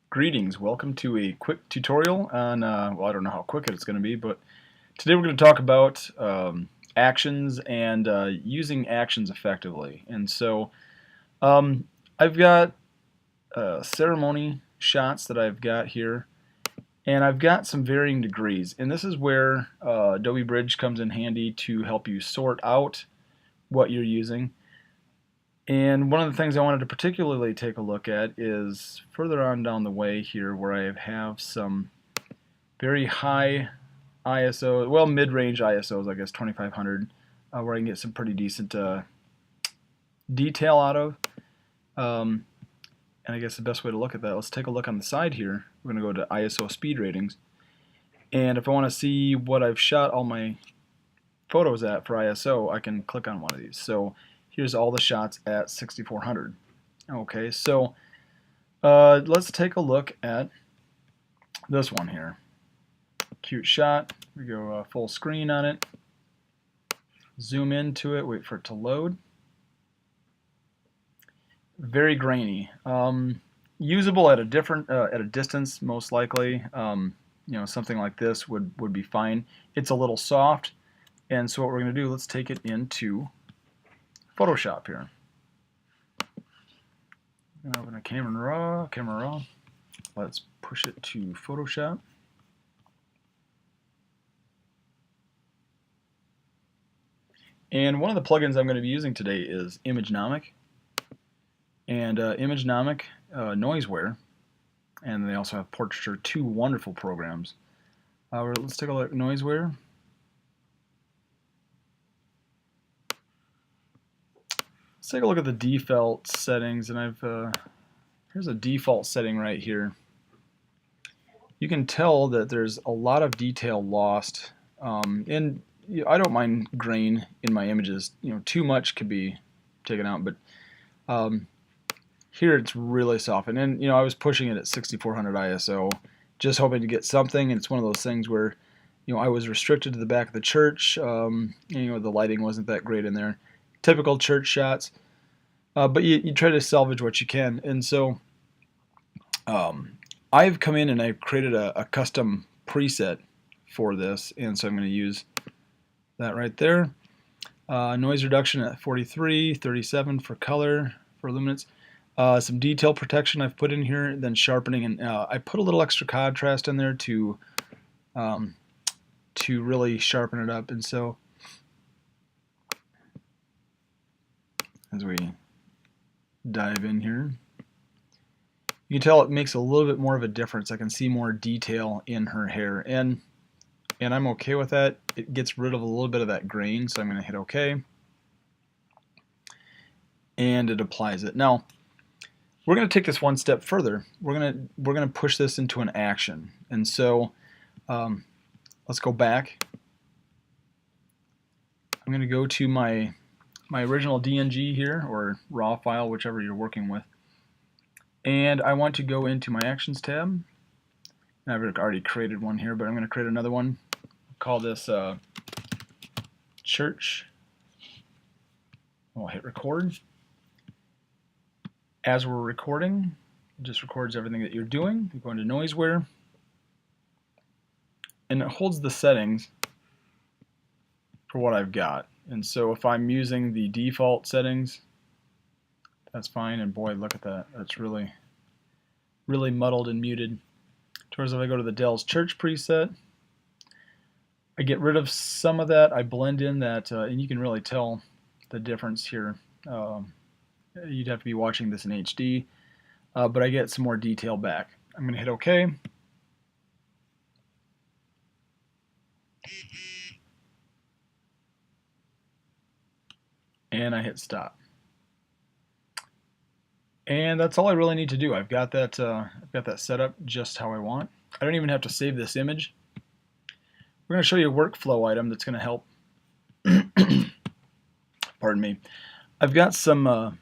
Greetings, welcome to a quick tutorial on, well, I don't know how quick it's going to be, but today we're going to talk about actions and using actions effectively. And so I've got ceremony shots that I've got here, and I've got some varying degrees. And this is where Adobe Bridge comes in handy to help you sort out what you're using. And one of the things I wanted to particularly take a look at is further on down the way here where I have some very high ISO, well, mid-range ISOs, I guess 2500, where I can get some pretty decent detail out of. And I guess the best way to look at that, let's take a look on the side here. We're going to go to ISO speed ratings. And if I want to see what I've shot all my photos at for ISO, I can click on one of these. So here's all the shots at 6400. Okay, so let's take a look at this one here. Cute shot. We go full screen on it. Zoom into it. Wait for it to load. Very grainy. Usable at a different at a distance, most likely. Something like this would be fine. It's a little soft, and so what we're going to do, let's take it into Photoshop here. I'm going to open a camera raw. Let's push it to Photoshop. And one of the plugins I'm going to be using today is Imagenomic. And Imagenomic Noiseware. And they also have Portraiture, two wonderful programs. Let's take a look at Noiseware. Let's take a look at the default settings, and here's a default setting right here. You can tell that there's a lot of detail lost, and I don't mind grain in my images. Too much could be taken out, but here it's really softened. And I was pushing it at 6400 ISO, just hoping to get something. And it's one of those things where I was restricted to the back of the church. The lighting wasn't that great in there. Typical church shots, but you try to salvage what you can. And so I've come in and I've created a custom preset for this, and so I'm going to use that right there. Noise reduction at 43, 37 for color, for luminance. Some detail protection I've put in here, then sharpening, and I put a little extra contrast in there to really sharpen it up. And so as we dive in here, you can tell it makes a little bit more of a difference. I can see more detail in her hair, and I'm okay with that. It gets rid of a little bit of that grain, so I'm going to hit OK, and it applies it. Now we're going to take this one step further. We're going to push this into an action, and so let's go back. I'm going to go to my original DNG here, or raw file, whichever you're working with, and I want to go into my Actions tab. I've already created one here, but I'm going to create another one. Call this Church. I'll hit record. As we're recording, it just records everything that you're doing. You go into Noiseware, and it holds the settings for what I've got. And so if I'm using the default settings, that's fine. And boy, look at that. That's really, really muddled and muted. Whereas if I go to the Dell's Church preset, I get rid of some of that. I blend in that, and you can really tell the difference here. You'd have to be watching this in HD, but I get some more detail back. I'm going to hit OK. And I hit stop. And that's all I really need to do. I've got that set up just how I want. I don't even have to save this image. We're going to show you a workflow item that's going to help. Pardon me. I've got some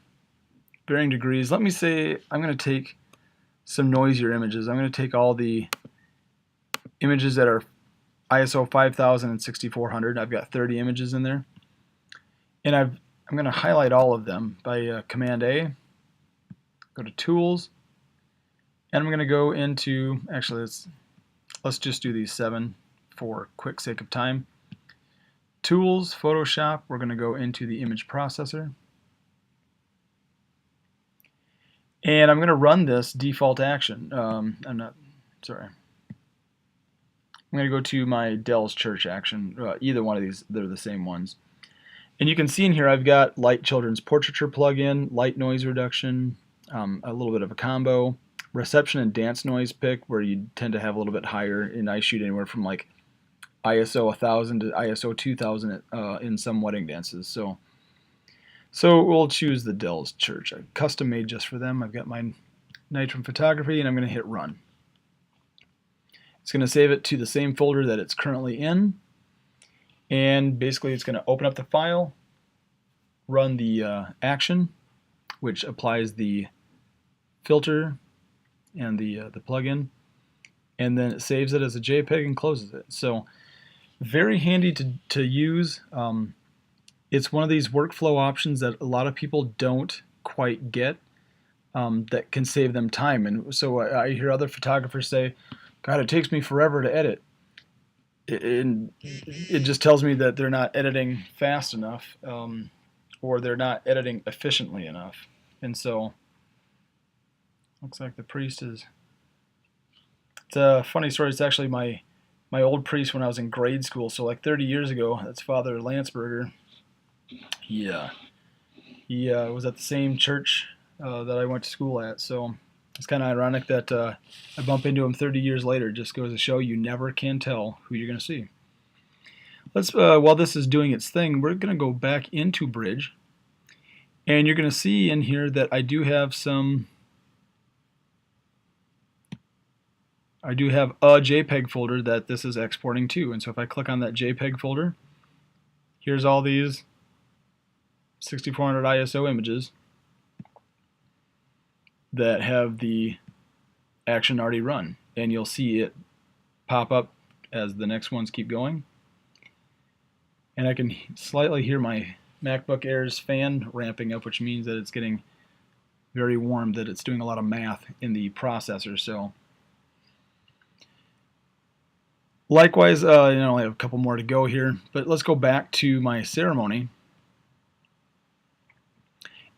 varying degrees. Let me say I'm going to take some noisier images. I'm going to take all the images that are ISO 5000 and 6400. I've got 30 images in there. And I'm going to highlight all of them by Command A. Go to Tools, And I'm going to go into, actually let's just do these 7 for quick sake of time. Tools, Photoshop, we're going to go into the image processor. And I'm going to run this default action. I'm going to go to my Dell's Church action. Either one of these, they're the same ones. And you can see in here I've got Light Children's Portraiture plugin, light noise reduction, a little bit of a combo, reception and dance noise pick, where you tend to have a little bit higher, and I shoot anywhere from like ISO 1000 to ISO 2000 in some wedding dances. So we'll choose the Dell's Church. I custom made just for them. I've got my Nitrum photography, and I'm going to hit run. It's going to save it to the same folder that it's currently in, and basically it's going to open up the file, run the action, which applies the filter and the plugin, and then it saves it as a JPEG and closes it. So very handy to use. It's one of these workflow options that a lot of people don't quite get, that can save them time. And so I hear other photographers say, God, it takes me forever to edit. It just tells me that they're not editing fast enough, or they're not editing efficiently enough. And so looks like the priest is, it's a funny story. It's actually my old priest when I was in grade school, so like 30 years ago. That's Father Landsberger. He was at the same church that I went to school at, so it's kind of ironic that I bump into him 30 years later. It just goes to show you never can tell who you're going to see. Let's while this is doing its thing, we're going to go back into Bridge, and you're going to see in here that I do have a JPEG folder that this is exporting to. And so if I click on that JPEG folder, here's all these 6400 ISO images that have the action already run, and you'll see it pop up as the next ones keep going. And I can slightly hear my MacBook Air's fan ramping up, which means that it's getting very warm, that it's doing a lot of math in the processor. So likewise, I only have a couple more to go here, but let's go back to my ceremony.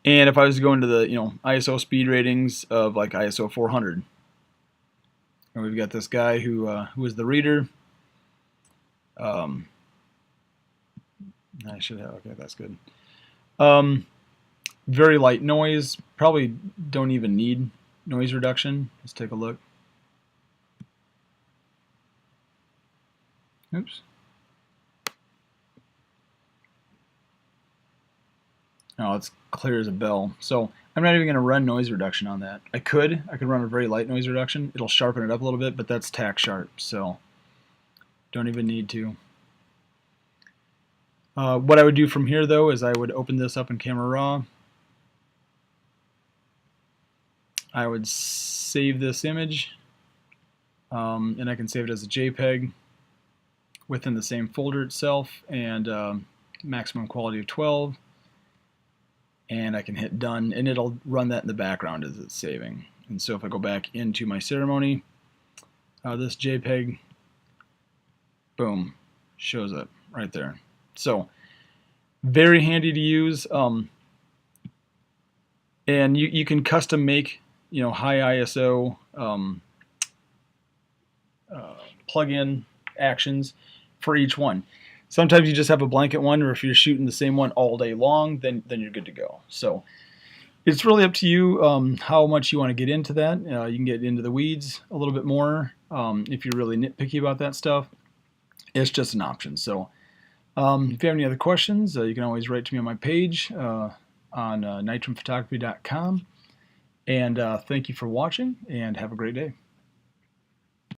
And if I was to go into the ISO speed ratings of like ISO 400, and we've got this guy who is the reader. I should have, okay, that's good. Very light noise, probably don't even need noise reduction. Let's take a look. Oops. Oh, it's clear as a bell. So I'm not even going to run noise reduction on that. I could run a very light noise reduction. It'll sharpen it up a little bit, but that's tack sharp, so don't even need to. What I would do from here, though, is I would open this up in Camera Raw. I would save this image, and I can save it as a JPEG within the same folder itself, and maximum quality of 12. And I can hit done, and it'll run that in the background as it's saving. And so if I go back into my ceremony, this JPEG, boom, shows up right there. So very handy to use, and you can custom make high ISO plug-in actions for each one. Sometimes you just have a blanket one, or if you're shooting the same one all day long, then you're good to go. So it's really up to you how much you want to get into that. You can get into the weeds a little bit more if you're really nitpicky about that stuff. It's just an option. So if you have any other questions, you can always write to me on my page on nitrumphotography.com. And thank you for watching, and have a great day.